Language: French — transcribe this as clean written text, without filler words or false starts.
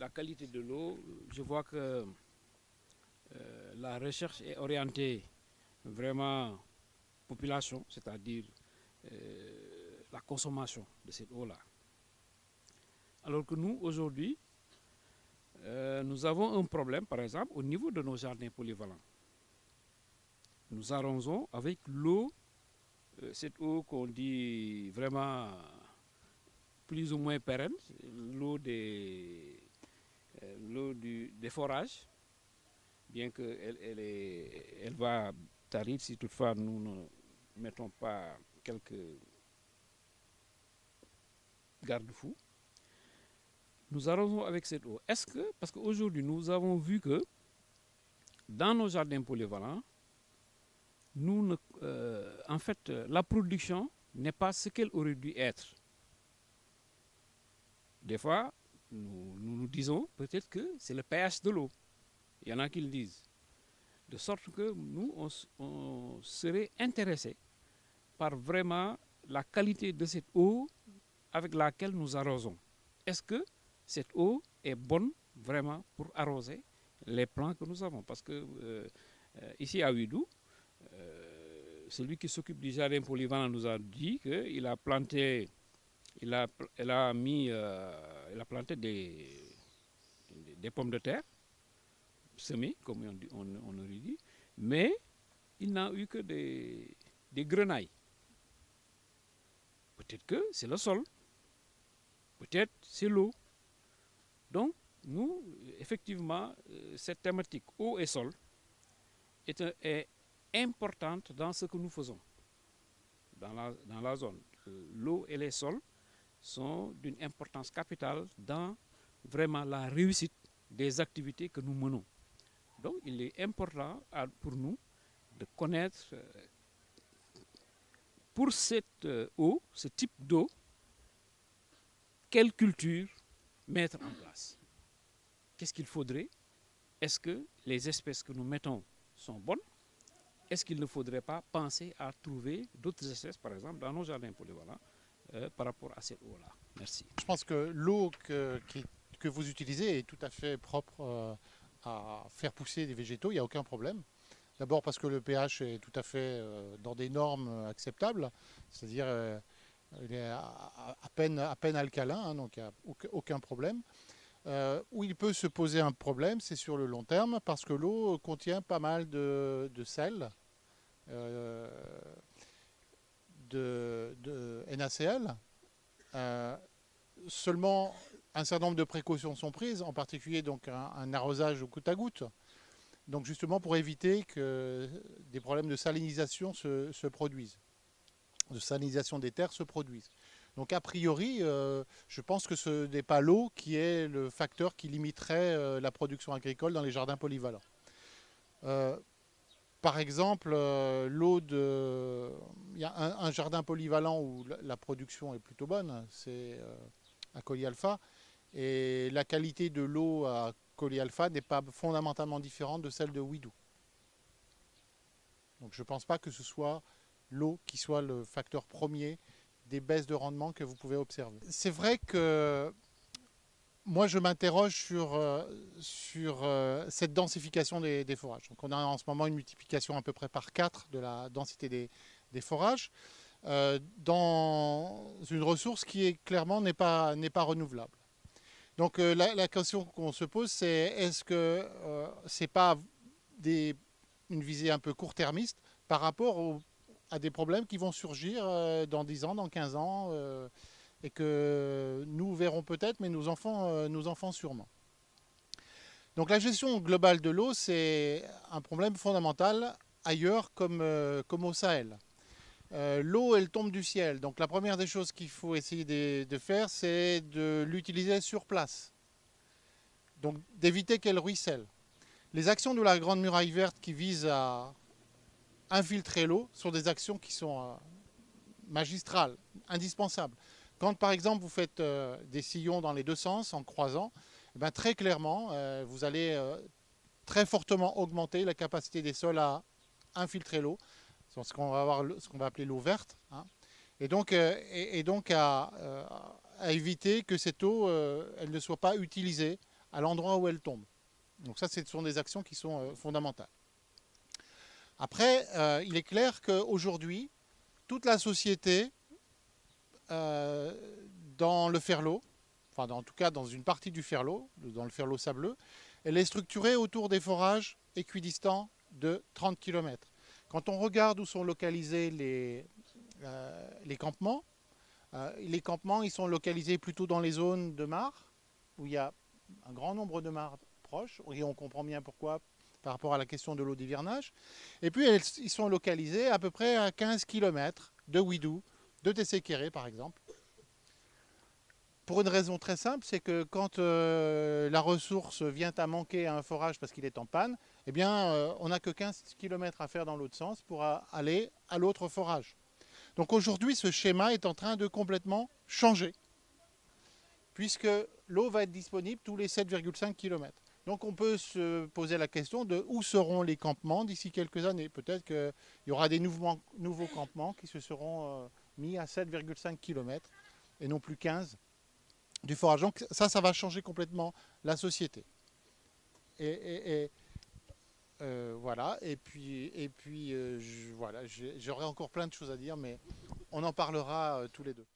la qualité de l'eau, je vois que la recherche est orientée vraiment population, c'est-à-dire la consommation de cette eau-là. Alors que nous, aujourd'hui, nous avons un problème, par exemple, au niveau de nos jardins polyvalents. Nous arrosons avec l'eau, cette eau qu'on dit vraiment plus ou moins pérenne, l'eau des forages, bien qu'elle elle va tarir si toutefois nous ne mettons pas quelques garde-fous. Nous arrosons avec cette eau. Est-ce que, parce qu'aujourd'hui nous avons vu que dans nos jardins polyvalents, en fait, la production n'est pas ce qu'elle aurait dû être. Des fois, nous disons peut-être que c'est le pH de l'eau. Il y en a qui le disent. De sorte que nous, on serait intéressés par vraiment la qualité de cette eau avec laquelle nous arrosons. Est-ce que cette eau est bonne vraiment pour arroser les plants que nous avons? Parce que ici à Ouidou, celui qui s'occupe du jardin polyvalent nous a dit qu'il a planté, il a planté des pommes de terre semées, comme on aurait dit, mais il n'a eu que des grenailles. Peut-être que c'est le sol, peut-être c'est l'eau. Donc, nous, effectivement, cette thématique eau et sol est importante dans ce que nous faisons dans la zone. L'eau et les sols sont d'une importance capitale dans vraiment la réussite des activités que nous menons. Donc, il est important pour nous de connaître pour cette eau, ce type d'eau, quelle culture mettre en place. Qu'est-ce qu'il faudrait? Est-ce que les espèces que nous mettons sont bonnes? Est-ce qu'il ne faudrait pas penser à trouver d'autres espèces, par exemple, dans nos jardins polyvalents, par rapport à cette eau-là? Merci. Je pense que l'eau que vous utilisez est tout à fait propre à faire pousser des végétaux, il n'y a aucun problème. D'abord parce que le pH est tout à fait dans des normes acceptables, c'est-à-dire il est à peine alcalin, hein, donc il n'y a aucun problème. Où il peut se poser un problème, c'est sur le long terme, parce que l'eau contient pas mal de sel, euh, de NaCl. Seulement, un certain nombre de précautions sont prises, en particulier donc un arrosage au goutte à goutte. Donc justement pour éviter que des problèmes de salinisation se produisent, de salinisation des terres se produisent. Donc a priori, je pense que ce n'est pas l'eau qui est le facteur qui limiterait la production agricole dans les jardins polyvalents. Par exemple, il y a un jardin polyvalent où la production est plutôt bonne, c'est à Colli Alpha, et la qualité de l'eau à Colli Alpha n'est pas fondamentalement différente de celle de Ouidou. Donc je ne pense pas que ce soit l'eau qui soit le facteur premier des baisses de rendement que vous pouvez observer. C'est vrai que moi je m'interroge sur cette densification des forages. Donc on a en ce moment une multiplication à peu près par 4 de la densité des forages dans une ressource qui est clairement n'est pas renouvelable. Donc la question qu'on se pose, c'est est-ce que c'est pas une visée un peu court-termiste par rapport à des problèmes qui vont surgir dans 10 ans, dans 15 ans, et que nous verrons peut-être, mais nos enfants sûrement. Donc la gestion globale de l'eau, c'est un problème fondamental ailleurs comme au Sahel. L'eau, elle tombe du ciel. Donc la première des choses qu'il faut essayer de faire, c'est de l'utiliser sur place. Donc d'éviter qu'elle ruisselle. Les actions de la Grande Muraille Verte qui visent à infiltrer l'eau sont des actions qui sont magistrales, indispensables. Quand par exemple vous faites des sillons dans les deux sens en croisant, eh bien, très clairement, vous allez très fortement augmenter la capacité des sols à infiltrer l'eau. C'est ce qu'on va appeler l'eau verte, hein. Et donc à éviter que cette eau elle ne soit pas utilisée à l'endroit où elles tombent. Donc ça, ce sont des actions qui sont fondamentales. Après, il est clair qu'aujourd'hui, toute la société, dans le Ferlo, enfin en tout cas dans une partie du Ferlo, dans le Ferlo sableux, elle est structurée autour des forages équidistants de 30 km. Quand on regarde où sont localisés les campements ils sont localisés plutôt dans les zones de mares, où il y a un grand nombre de mares proches, et on comprend bien pourquoi par rapport à la question de l'eau d'hivernage. Et puis ils sont localisés à peu près à 15 km de Ouidou, de Tessékéré par exemple. Pour une raison très simple, c'est que quand la ressource vient à manquer à un forage parce qu'il est en panne, eh bien, on n'a que 15 km à faire dans l'autre sens pour aller à l'autre forage. Donc aujourd'hui, ce schéma est en train de complètement changer, puisque l'eau va être disponible tous les 7,5 km. Donc on peut se poser la question de où seront les campements d'ici quelques années. Peut-être qu'il y aura des nouveaux campements qui se seront mis à 7,5 km et non plus 15 du forage. Donc ça va changer complètement la société. Voilà. Et puis voilà, j'aurais encore plein de choses à dire, mais on en parlera tous les deux.